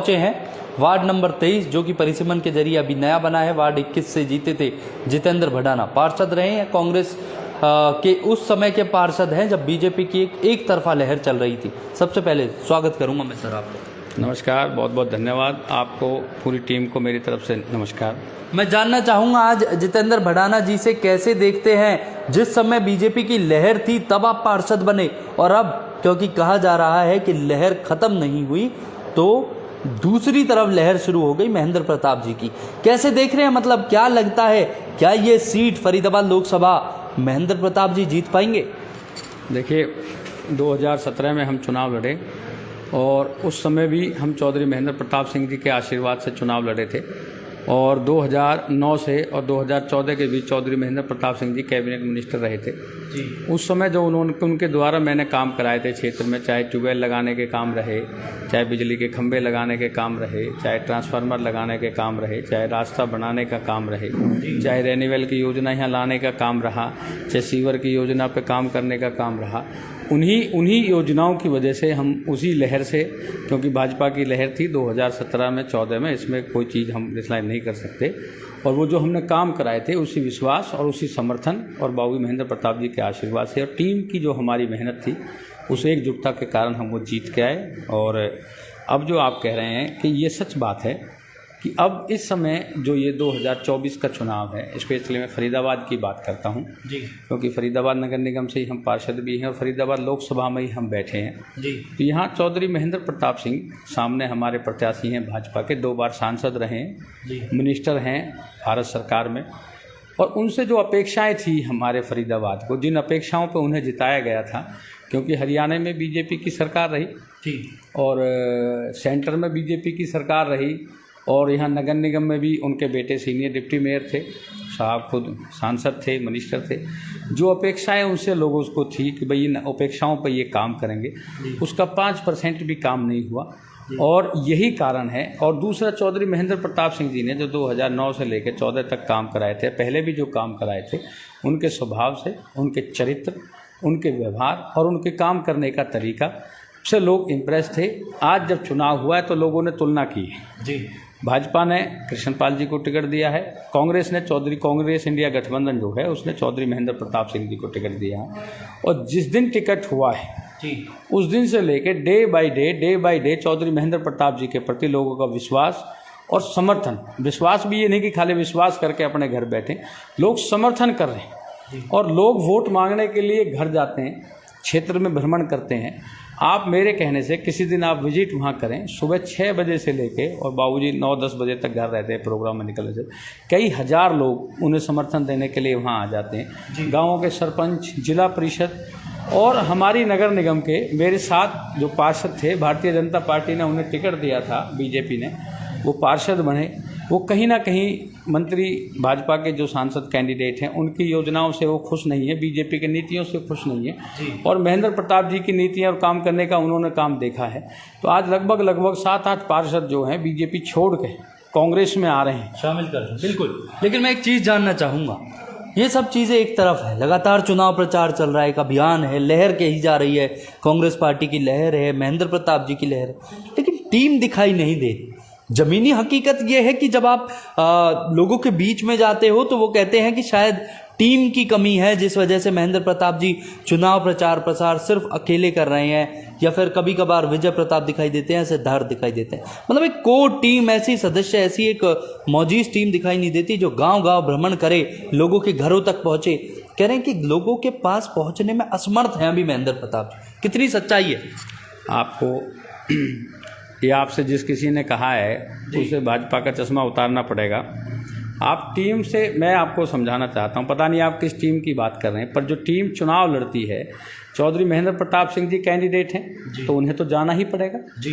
पहुंचे हैं ward number 23 जो कि परिसीमन के जरिए अभी नया बना है। वार्ड 21 से जीते थे जितेंद्र भड़ाना। पार्षद रहे हैं कांग्रेस के उस समय के पार्षद हैं जब बीजेपी की एक तरफा लहर चल रही थी। सबसे पहले स्वागत करूंगा मैं सर आपको। नमस्कार, बहुत बहुत धन्यवाद आपको, पूरी टीम को मेरी तरफ से नमस्कार। मैं जानना चाहूँगा आज जितेंद्र भड़ाना जी से कैसे देखते हैं, जिस समय बीजेपी की लहर थी तब आप पार्षद बने और अब क्योंकि कहा जा रहा है कि लहर खत्म नहीं हुई तो दूसरी तरफ लहर शुरू हो गई महेंद्र प्रताप जी की, कैसे देख रहे हैं? मतलब क्या लगता है, क्या ये सीट फरीदाबाद लोकसभा महेंद्र प्रताप जी जीत पाएंगे? देखिए, 2017 में हम चुनाव लड़े और उस समय भी हम चौधरी महेंद्र प्रताप सिंह जी के आशीर्वाद से चुनाव लड़े थे और 2009 से और 2014 के बीच चौधरी महेंद्र प्रताप सिंह जी कैबिनेट मिनिस्टर रहे थे जी। उस समय जो उनके द्वारा मैंने काम कराए थे क्षेत्र में, चाहे ट्यूबवेल लगाने के काम रहे, चाहे बिजली के खंभे लगाने के काम रहे, चाहे ट्रांसफार्मर लगाने के काम रहे, चाहे रास्ता बनाने का काम रहे, चाहे रेन्यूअल की योजना यहाँ लाने का काम रहा, चाहे सीवर की योजना पर काम करने का काम रहा, उन्हीं योजनाओं की वजह से हम उसी लहर से, क्योंकि भाजपा की लहर थी 2017 में 14 में, इसमें कोई चीज़ हम डिसलाइन नहीं कर सकते, और वो जो हमने काम कराए थे उसी विश्वास और उसी समर्थन और बाबू महेंद्र प्रताप जी के आशीर्वाद से और टीम की जो हमारी मेहनत थी उस एकजुटता के कारण हम वो जीत के आए। और अब जो आप कह रहे हैं कि ये सच बात है कि अब इस समय जो ये 2024 का चुनाव है, स्पेशली मैं फरीदाबाद की बात करता हूँ जी, क्योंकि फरीदाबाद नगर निगम से ही हम पार्षद भी हैं और फरीदाबाद लोकसभा में ही हम बैठे हैं जी। तो यहाँ चौधरी महेंद्र प्रताप सिंह सामने हमारे प्रत्याशी हैं, भाजपा के 2 बार सांसद रहे हैं, मिनिस्टर हैं भारत सरकार में, और उनसे जो अपेक्षाएँ थी हमारे फरीदाबाद को, जिन अपेक्षाओं पर उन्हें जिताया गया था, क्योंकि हरियाणा में बीजेपी की सरकार रही थी और सेंटर में बीजेपी की सरकार रही और यहाँ नगर निगम में भी उनके बेटे सीनियर डिप्टी मेयर थे, साहब खुद सांसद थे, मिनिस्टर थे। जो अपेक्षाएं उनसे लोगों को थी कि भाई इन अपेक्षाओं पर ये काम करेंगे, उसका 5% भी काम नहीं हुआ और यही कारण है। और दूसरा, चौधरी महेंद्र प्रताप सिंह जी ने जो 2009 से लेकर 14 तक काम कराए थे, पहले भी जो काम कराए थे, उनके स्वभाव से, उनके चरित्र, उनके व्यवहार और उनके काम करने का तरीका से लोग इम्प्रेस थे। आज जब चुनाव हुआ है तो लोगों ने तुलना की जी। भाजपा ने कृष्णपाल जी को टिकट दिया है, कांग्रेस ने कांग्रेस इंडिया गठबंधन जो है उसने चौधरी महेंद्र प्रताप सिंह जी को टिकट दिया है। और जिस दिन टिकट हुआ है जी, उस दिन से लेकर day by day Chaudhary Mahendra Pratap ji के प्रति लोगों का विश्वास और समर्थन, विश्वास भी ये नहीं कि खाली विश्वास करके अपने घर बैठे, लोग समर्थन कर रहे हैं और लोग वोट मांगने के लिए घर जाते हैं, क्षेत्र में भ्रमण करते हैं। आप मेरे कहने से किसी दिन आप विजिट वहाँ करें, सुबह 6 बजे से लेके और बाबूजी 9-10 बजे तक घर रहते हैं प्रोग्राम में निकलने से, कई हज़ार लोग उन्हें समर्थन देने के लिए वहाँ आ जाते हैं। गाँवों के सरपंच, जिला परिषद और हमारी नगर निगम के मेरे साथ जो पार्षद थे, भारतीय जनता पार्टी ने उन्हें टिकट दिया था, बीजेपी ने, वो पार्षद बने। वो कहीं ना कहीं मंत्री, भाजपा के जो सांसद कैंडिडेट हैं, उनकी योजनाओं से वो खुश नहीं है, बीजेपी की नीतियों से खुश नहीं है और महेंद्र प्रताप जी की नीतियां और काम करने का उन्होंने काम देखा है। तो आज लगभग 7-8 पार्षद जो हैं बीजेपी छोड़ के कांग्रेस में आ रहे हैं, शामिल कर रहे हैं। बिल्कुल, लेकिन मैं एक चीज़ जानना चाहूँगा, ये सब चीज़ें एक तरफ है, लगातार चुनाव प्रचार चल रहा है, एक अभियान है, लहर कही जा रही है, कांग्रेस पार्टी की लहर है, महेंद्र प्रताप जी की लहर है, लेकिन टीम दिखाई नहीं दे। जमीनी हकीकत यह है कि जब आप लोगों के बीच में जाते हो तो वो कहते हैं कि शायद टीम की कमी है, जिस वजह से महेंद्र प्रताप जी चुनाव प्रचार प्रसार सिर्फ अकेले कर रहे हैं, या फिर कभी कभार विजय प्रताप दिखाई देते हैं, सिद्धार्थ दिखाई देते हैं। मतलब एक कोर टीम, ऐसी सदस्य, ऐसी एक मौजूद टीम दिखाई नहीं देती जो गांव-गांव भ्रमण करे, लोगों के घरों तक पहुंचे। कह रहे हैं कि लोगों के पास पहुंचने में असमर्थ हैं अभी महेंद्र प्रताप। कितनी सच्चाई है? आपको ये आपसे जिस किसी ने कहा है उसे भाजपा का चश्मा उतारना पड़ेगा। आप टीम से, मैं आपको समझाना चाहता हूँ, पता नहीं आप किस टीम की बात कर रहे हैं, पर जो टीम चुनाव लड़ती है, चौधरी महेंद्र प्रताप सिंह जी कैंडिडेट हैं तो उन्हें तो जाना ही पड़ेगा जी।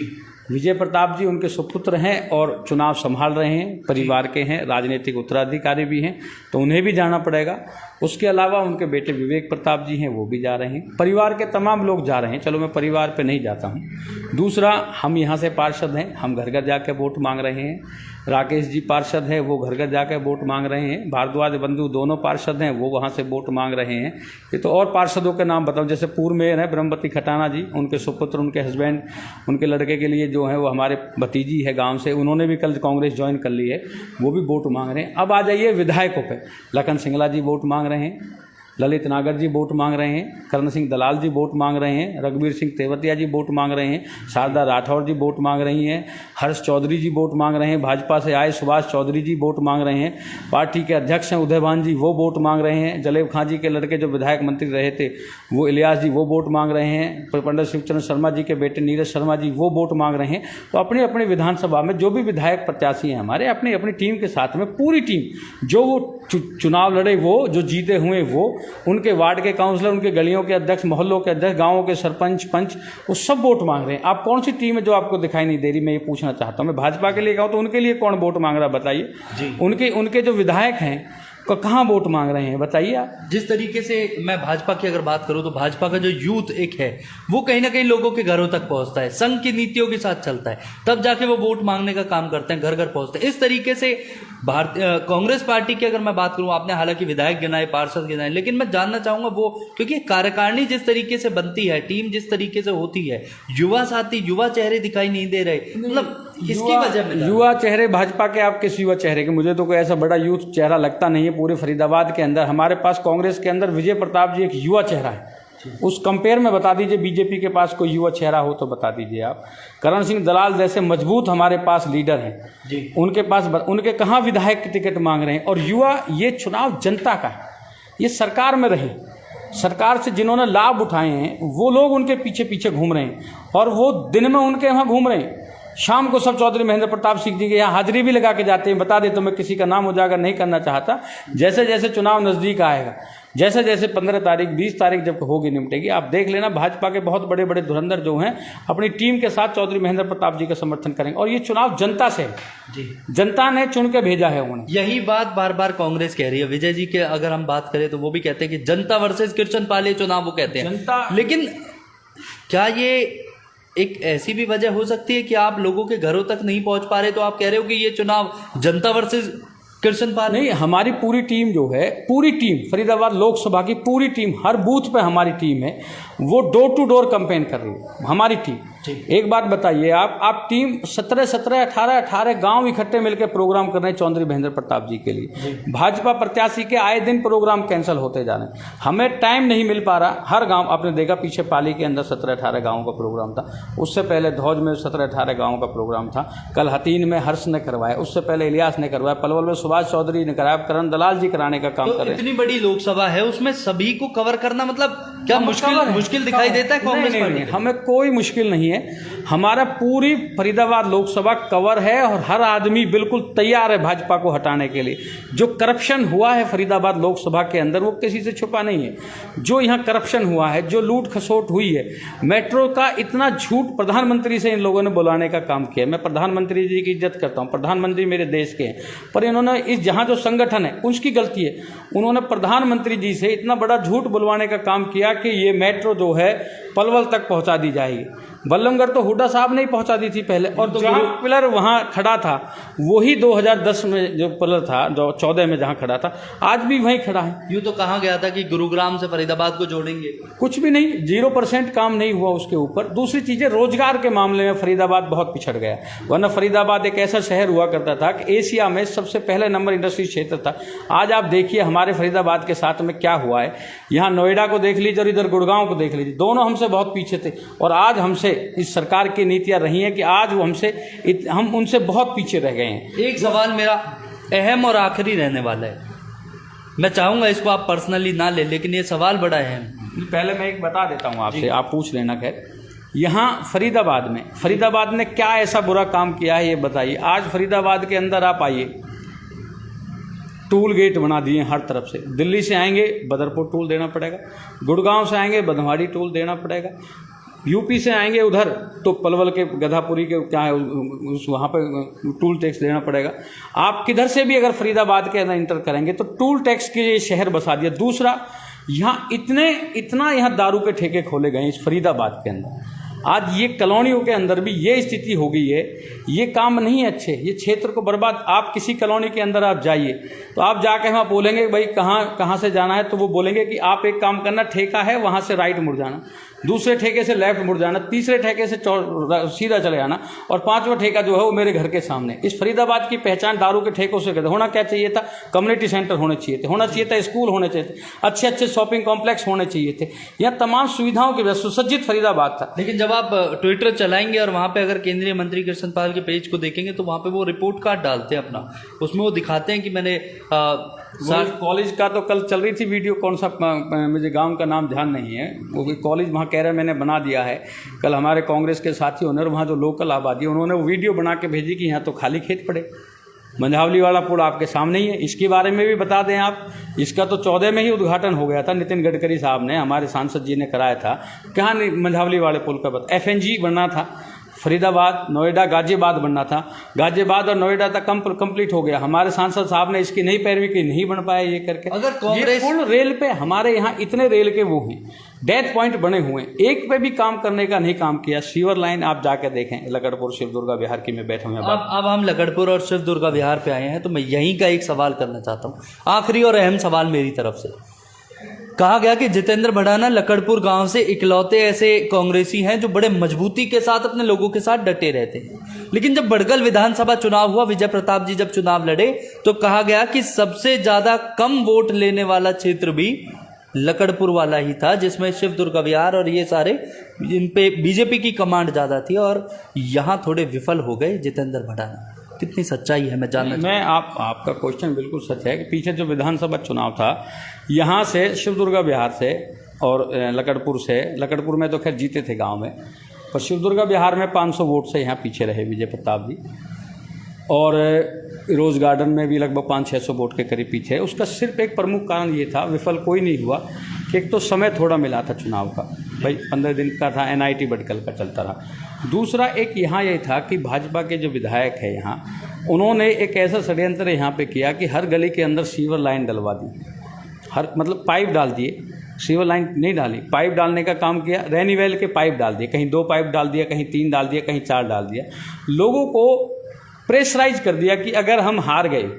विजय प्रताप जी उनके सुपुत्र हैं और चुनाव संभाल रहे हैं, परिवार के हैं, राजनीतिक उत्तराधिकारी भी हैं, तो उन्हें भी जाना पड़ेगा। उसके अलावा उनके बेटे विवेक प्रताप जी हैं, वो भी जा रहे हैं। परिवार के तमाम लोग जा रहे हैं। चलो मैं परिवार पे नहीं जाता हूँ। दूसरा, हम यहाँ से पार्षद हैं, हम घर घर जाके वोट मांग रहे हैं। राकेश जी पार्षद हैं, वो घर घर जाकर वोट मांग रहे हैं। भारद्वाज बंधु दोनों पार्षद हैं, वो वहाँ से वोट मांग रहे हैं। ये तो और पार्षदों के नाम बताऊँ, जैसे पूर्व मेयर हैं ब्रह्मवती खटाना जी, उनके सुपुत्र, उनके हस्बैंड, उनके लड़के के लिए जो है वो हमारे भतीजी है गांव से, उन्होंने भी कल कांग्रेस ज्वाइन कर ली है, वो भी वोट मांग रहे हैं। अब आ जाइए विधायकों पे। लखन सिंगला जी वोट मांग रहे हैं, ललित नागर जी वोट मांग रहे हैं, करण सिंह दलाल जी वोट मांग रहे हैं, रघुवीर सिंह तेवतिया जी वोट मांग रहे हैं, शारदा राठौर जी वोट मांग रही हैं, हर्ष चौधरी जी वोट मांग रहे हैं, भाजपा से आए सुभाष चौधरी जी वोट मांग रहे हैं, पार्टी के अध्यक्ष हैं उदयभान जी, वो वोट मांग रहे हैं, जलेब खां जी के लड़के जो विधायक मंत्री रहे थे वो इलियास जी, वो वोट मांग रहे हैं, पंडित शिवचरण शर्मा जी के बेटे नीरज शर्मा जी, वो वोट मांग रहे हैं। तो अपनी अपनी विधानसभा में जो भी विधायक प्रत्याशी हैं हमारे, अपनी अपनी टीम के साथ में, पूरी टीम जो वो चुनाव लड़े, वो जो जीते हुए, वो उनके वार्ड के काउंसलर, उनके गलियों के अध्यक्ष, मोहल्लों के अध्यक्ष, गांवों के सरपंच, पंच, वो सब वोट मांग रहे हैं। आप कौन सी टीम है जो आपको दिखाई नहीं दे रही, मैं ये पूछना चाहता हूँ। मैं भाजपा के लिए कहूँ तो उनके लिए कौन वोट मांग रहा है बताइए। उनके जो विधायक हैं कहाँ वोट मांग रहे हैं बताइए आप। जिस तरीके से मैं भाजपा की अगर बात करूं तो भाजपा का जो यूथ एक है वो कहीं ना कहीं लोगों के घरों तक पहुंचता है, संघ की नीतियों के साथ चलता है, तब जाके वो वोट मांगने का काम करते हैं, घर घर पहुंचते हैं। इस तरीके से कांग्रेस पार्टी की अगर मैं बात करूं, आपने हालांकि विधायक गिनाए, पार्षद गिनाए, लेकिन मैं जानना चाहूंगा वो, क्योंकि कार्यकारिणी जिस तरीके से बनती है, टीम जिस तरीके से होती है, युवा साथी, युवा चेहरे दिखाई नहीं दे रहे, मतलब इसकी वजह में युवा चेहरे भाजपा के, आप किस युवा चेहरे के? मुझे तो कोई ऐसा बड़ा यूथ चेहरा लगता नहीं है पूरे फरीदाबाद के अंदर। हमारे पास कांग्रेस के अंदर विजय प्रताप जी एक युवा चेहरा है। उस कंपेयर में बता दीजिए बीजेपी के पास कोई युवा चेहरा हो तो बता दीजिए आप। करण सिंह दलाल जैसे मजबूत हमारे पास लीडर हैं, उनके पास उनके कहाँ विधायक की टिकट मांग रहे हैं? और युवा, ये चुनाव जनता का है, ये सरकार में रहे, सरकार से जिन्होंने लाभ उठाए हैं वो लोग उनके पीछे पीछे घूम रहे हैं, और वो दिन में उनके यहाँ घूम रहे हैं, शाम को सब चौधरी महेंद्र प्रताप सिंह जी के यहाँ हाजिरी भी लगा के जाते हैं। बता दे तो मैं किसी का नाम उजागर नहीं करना चाहता। जैसे जैसे चुनाव नज़दीक आएगा, जैसे जैसे 15 तारीख 20 तारीख जब होगी निपटेगी, आप देख लेना भाजपा के बहुत बड़े बड़े धुरंधर जो हैं अपनी टीम के साथ चौधरी महेंद्र प्रताप जी का समर्थन करेंगे। और ये चुनाव जनता से है, जनता ने चुन के भेजा है उन्हें। यही बात बार बार कांग्रेस कह रही है। विजय जी के अगर हम बात करें तो वो भी कहते हैं कि जनता वर्सेस कृष्ण पाल चुनाव वो कहते हैं जनता। लेकिन क्या ये एक ऐसी भी वजह हो सकती है कि आप लोगों के घरों तक नहीं पहुंच पा रहे, तो आप कह रहे हो कि ये चुनाव जनता वर्सेस कृष्ण पाल? नहीं, हमारी पूरी टीम जो है, पूरी टीम फरीदाबाद लोकसभा की पूरी टीम, हर बूथ पे हमारी टीम है, वो डोर टू डोर कैंपेन कर रही है हमारी टीम। एक बात बताइए आप टीम 17 18 गांव इकट्ठे मिलकर प्रोग्राम कर रहे हैं चौधरी महेंद्र प्रताप जी के लिए। भाजपा प्रत्याशी के आए दिन प्रोग्राम कैंसिल होते जा रहे हैं, हमें टाइम नहीं मिल पा रहा। हर गांव आपने देखा, पीछे पाली के अंदर 17 18 गाँव का प्रोग्राम था, उससे पहले धौज में 17 18 गाँव का प्रोग्राम था, कल हतीन में हर्ष ने करवाया, उससे पहले इलियास ने करवाया, पलवल में सुभाष चौधरी ने कराया, करण दलाल जी कराने का काम कर रहे हैं। इतनी बड़ी लोकसभा है, उसमें सभी को कवर करना मतलब क्या मुश्किल दिखाई देता है कांग्रेस पार्टी? हमें कोई मुश्किल नहीं है, हमारा पूरी फरीदाबाद लोकसभा कवर है और हर आदमी बिल्कुल तैयार है भाजपा को हटाने के लिए। जो करप्शन हुआ है फरीदाबाद लोकसभा के अंदर वो किसी से छुपा नहीं है। जो यहाँ करप्शन हुआ है, जो लूट खसोट हुई है, मेट्रो का इतना झूठ प्रधानमंत्री से इन लोगों ने बुलाने का काम किया। मैं प्रधानमंत्री जी की इज्जत करता हूँ, प्रधानमंत्री मेरे देश के हैं, पर इन्होंने इस जहाँ जो संगठन है उसकी गलती है, उन्होंने प्रधानमंत्री जी से इतना बड़ा झूठ बुलवाने का काम किया कि ये मेट्रो जो है पलवल तक पहुँचा दी जाएगी। बल्लमगढ़ तो हुड्डा साहब ने ही पहुंचा दी थी पहले, और तो जहाँ पिलर वहाँ खड़ा था वही 2010 में जो पिलर था, जो 14 में जहाँ खड़ा था, आज भी वहीं खड़ा है। यूँ तो कहा गया था कि गुरुग्राम से फरीदाबाद को जोड़ेंगे, कुछ भी नहीं, 0% काम नहीं हुआ उसके ऊपर। दूसरी चीज़ें, रोजगार के मामले में फरीदाबाद बहुत पिछड़ गया, वरना फरीदाबाद एक ऐसा शहर हुआ करता था कि एशिया में सबसे पहले नंबर इंडस्ट्री क्षेत्र था। आज आप देखिए हमारे फरीदाबाद के साथ में क्या हुआ है। यहाँ नोएडा को देख लीजिए और इधर गुड़गांव को देख लीजिए, दोनों हमसे बहुत पीछे थे, और आज हमसे इस सरकार की नीतियां रही हैं कि आज वो हम उनसे बहुत पीछे रह गए हैं। एक सवाल मेरा अहम और आखिरी रहने वाला है, मैं चाहूंगा इसको आप पर्सनली ना ले, लेकिन ये सवाल बड़ा अहम। पहले मैं एक बता देता हूं आपसे, आप पूछ लेना। खैर, यहाँ फरीदाबाद ने क्या ऐसा बुरा काम किया है ये बताइए। आज फरीदाबाद के अंदर आप आइए, टूल गेट बना दिए हर तरफ से। दिल्ली से आएंगे बदरपुर टूल देना पड़ेगा, गुड़गांव से आएंगे बदनवाड़ी टूल देना पड़ेगा, यूपी से आएंगे उधर तो पलवल के गधापुरी के क्या है उस वहाँ पे टूल टैक्स देना पड़ेगा। आप किधर से भी अगर फरीदाबाद के अंदर इंटर करेंगे तो टूल टैक्स के ये शहर बसा दिया। दूसरा, यहाँ इतना यहाँ दारू के ठेके खोले गए इस फरीदाबाद के अंदर। आज ये कॉलोनियों के अंदर भी ये स्थिति हो गई है। ये काम नहीं है अच्छे, ये क्षेत्र को बर्बाद। आप किसी कॉलोनी के अंदर आप जाइए तो आप जाके वहाँ बोलेंगे भाई कहाँ से जाना है, तो वो बोलेंगे कि आप एक काम करना, ठेका है वहाँ से राइट मुड़ जाना, दूसरे ठेके से लेफ्ट मुड़ जाना, तीसरे ठेके से सीधा चले जाना, और पांचवा ठेका जो है वो मेरे घर के सामने। इस फरीदाबाद की पहचान दारू के ठेकों से करते। होना क्या चाहिए था? कम्युनिटी सेंटर होने चाहिए थे, होना चाहिए था स्कूल होने चाहिए थे, अच्छे अच्छे शॉपिंग कॉम्प्लेक्स होने चाहिए थे, यहाँ तमाम सुविधाओं की वजह सुसज्जित फरीदाबाद था। लेकिन जब आप ट्विटर चलाएंगे और वहाँ पे अगर केंद्रीय मंत्री कृष्ण पाल के पेज को देखेंगे तो वहाँ पे वो रिपोर्ट कार्ड डालते हैं अपना, उसमें वो दिखाते हैं कि मैंने कॉलेज का तो कल चल रही थी वीडियो, कौन सा मुझे गांव का नाम ध्यान नहीं है, वो कॉलेज वहाँ कह रहे हैं मैंने बना दिया है। कल हमारे कांग्रेस के साथियों ने और वहाँ जो लोकल आबादी उन्होंने वो वीडियो बना के भेजी कि यहाँ तो खाली खेत पड़े। मंझावली वाला पुल आपके सामने ही है, इसके बारे में भी बता दें आप। इसका तो 14 में ही उद्घाटन हो गया था, नितिन गडकरी साहब ने, हमारे सांसद जी ने कराया था। कहाँ मंझावली वाले पुल का FNG बनना था, फरीदाबाद, नोएडा, गाजियाबाद बनना था, गाजियाबाद और नोएडा तक कंप्लीट हो गया। हमारे सांसद साहब ने इसकी नहीं पैरवी की, नहीं बन पाया ये करके। अगर कांग्रेस पुल रेल पे, हमारे यहाँ इतने रेल के वो हैं, डेथ पॉइंट बने हुए हैं, एक पे भी काम करने का नहीं काम किया। सीवर लाइन आप जाकर देखें, लकड़पुर शिव दुर्गा विहार की मैं बैठा हूँ। अब हम लकड़पुर और शिव दुर्गा विहार पे आए हैं, तो मैं यहीं का एक सवाल करना चाहता हूँ, आखिरी और अहम सवाल मेरी तरफ से। कहा गया कि जितेंद्र भड़ाना लकड़पुर गांव से इकलौते ऐसे कांग्रेसी हैं जो बड़े मजबूती के साथ अपने लोगों के साथ डटे रहते हैं। लेकिन जब बड़गल विधानसभा चुनाव हुआ, विजय प्रताप जी जब चुनाव लड़े, तो कहा गया कि सबसे ज्यादा कम वोट लेने वाला क्षेत्र भी लकड़पुर वाला ही था, जिसमें शिव दुर्गा विहार और ये सारे इन पे बीजेपी की कमांड ज्यादा थी, और यहाँ थोड़े विफल हो गए जितेंद्र भड़ाना। कितनी सच्चाई है मैं जानना मैं आपका क्वेश्चन बिल्कुल सच है कि पीछे जो विधानसभा चुनाव था, यहाँ से शिव दुर्गा विहार से और लकड़पुर में तो खैर जीते थे गांव में, पर शिव दुर्गा विहार में 500 वोट से यहाँ पीछे रहे विजय प्रताप जी, और रोज़ गार्डन में भी लगभग 500-600 वोट के करीब पीछे। उसका सिर्फ एक प्रमुख कारण ये था, विफल कोई नहीं हुआ, कि एक तो समय थोड़ा मिला था चुनाव का, भाई 15 दिन का था, NIT बटकल का चलता रहा। दूसरा एक यहाँ ये था कि भाजपा के जो विधायक है यहाँ, उन्होंने एक ऐसा षड्यंत्र यहाँ पे किया कि हर गली के अंदर सीवर लाइन डलवा दी, मतलब पाइप डाल दिए, सीवर लाइन नहीं डाली, पाइप डालने का काम किया। रेनीवेल के पाइप डाल दिए, कहीं 2 पाइप डाल दिया, कहीं 3 डाल दिया, कहीं 4 डाल दिया। लोगों को प्रेशराइज कर दिया कि अगर हम हार गए,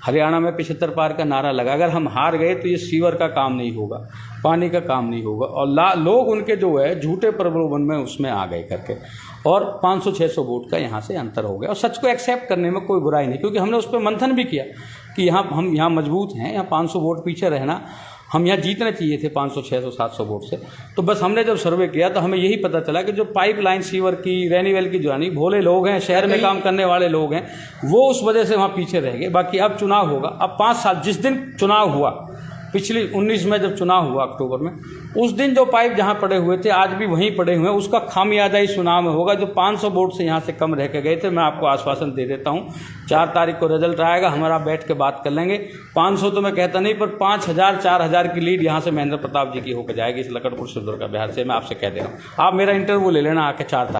हरियाणा में 75 पार का नारा लगा, अगर हम हार गए तो ये सीवर का काम नहीं होगा, पानी का काम नहीं होगा, और लोग उनके जो है झूठे प्रलोभन में उसमें आ गए करके, और 500-600 वोट का यहाँ से अंतर हो गया। और सच को एक्सेप्ट करने में कोई बुराई नहीं, क्योंकि हमने उस पर मंथन भी किया कि हम यहाँ मजबूत हैं, यहाँ 500 वोट पीछे रहना, हम यहाँ जीतने चाहिए थे 500, 600, 700 वोट से। तो बस हमने जब सर्वे किया तो हमें यही पता चला कि जो पाइपलाइन सीवर की, रेनीवेल की, जो है भोले लोग हैं, शहर में काम करने वाले लोग हैं, वो उस वजह से वहाँ पीछे रह गए। बाकी अब चुनाव होगा, अब 5 साल, जिस दिन चुनाव हुआ, पिछली 19 में जब चुनाव हुआ अक्टूबर में, उस दिन जो पाइप जहाँ पड़े हुए थे आज भी वहीं पड़े हुए हैं, उसका खामियाजा इस चुनाव में होगा। जो 500 वोट से यहाँ से कम रह के गए थे, मैं आपको आश्वासन दे देता हूँ, 4 तारीख को रिजल्ट आएगा, हमारा बैठ के बात कर लेंगे। 500 तो मैं कहता नहीं, पर 5000, 4000 की लीड यहाँ से महेंद्र प्रताप जी की होकर जाएगी इस लकड़पुर शिव दुर्गा विहार से, मैं आपसे कह दे रहा हूँ। आप मेरा इंटरव्यू ले लेना आके 4 तारीख।